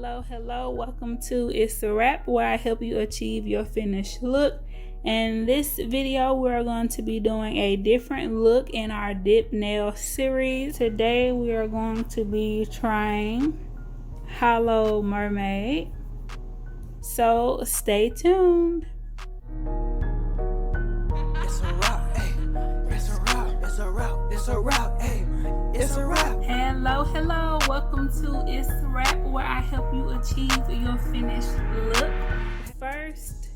Hello, welcome to Itz Sirap, where I help you achieve your finished look. In this video, we're going to be doing a different look in our dip nail series. Today we are going to be trying Holo Mermaid, so stay tuned. It's a wrap, ayy. It's a wrap, it's a wrap, it's a wrap, ayy. It's a wrap. Hello, welcome to Itz Sirap, where I help you achieve your finished look. First,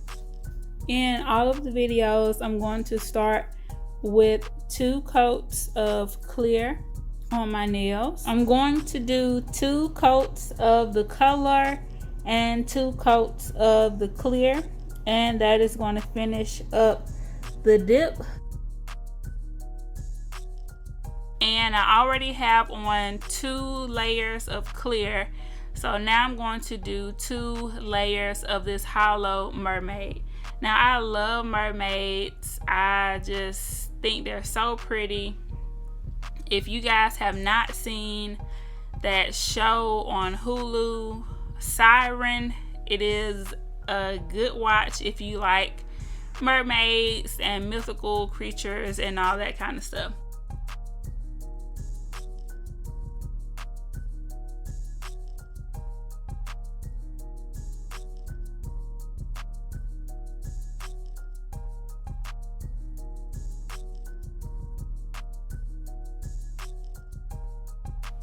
in all of the videos, I'm going to start with 2 coats of clear on my nails. I'm going to do 2 coats of the color and 2 coats of the clear, and that is going to finish up the dip. And I already have on 2 layers of clear, so now I'm going to do 2 layers of this Holo Mermaid. Now I love mermaids. I just think they're so pretty. If you guys have not seen that show on Hulu, Siren, it is a good watch if you like mermaids and mythical creatures and all that kind of stuff.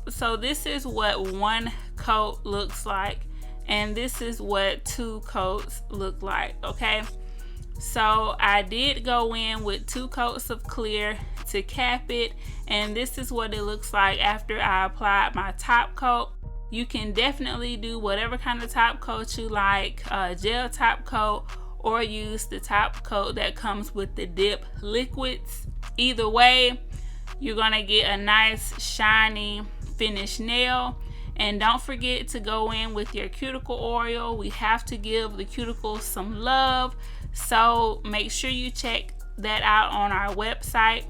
So this is what 1 coat looks like, and this is what 2 coats look like, okay? So I did go in with 2 coats of clear to cap it, and this is what it looks like after I applied my top coat. You can definitely do whatever kind of top coat you like, gel top coat, or use the top coat that comes with the dip liquids. Either way, you're gonna get a nice shiny finished nail. And don't forget to go in with your cuticle oil. We have to give the cuticles some love, so make sure you check that out on our website.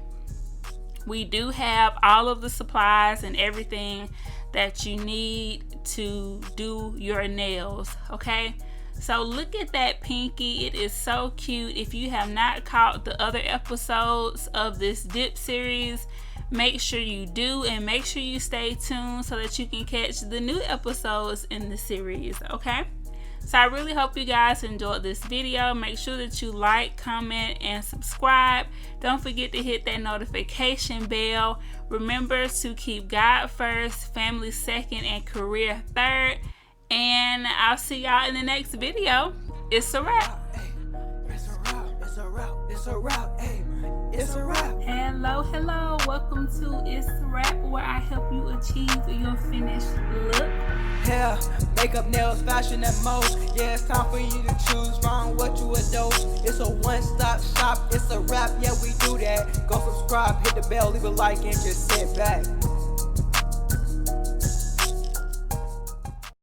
We do have all of the supplies and everything that you need to do your nails, okay? So look at that pinky, it is so cute. If you have not caught the other episodes of this dip series, make sure you do, and make sure you stay tuned so that you can catch the new episodes in the series, okay? So I really hope you guys enjoyed this video. Make sure that you like, comment, and subscribe. Don't forget to hit that notification bell. Remember to keep God first, family second, and career third. And I'll see y'all in the next video. It's a wrap. It's a wrap, it's a wrap, it's a wrap, ayy. It's a wrap. Hello, welcome to Itz Sirap, where I help you achieve your finished look. Hair, makeup, nails, fashion, and most. Yeah, it's time for you to choose wrong what you adore. It's a one-stop shop, it's a wrap, yeah, we do that. Go subscribe, hit the bell, leave a like, and just sit back.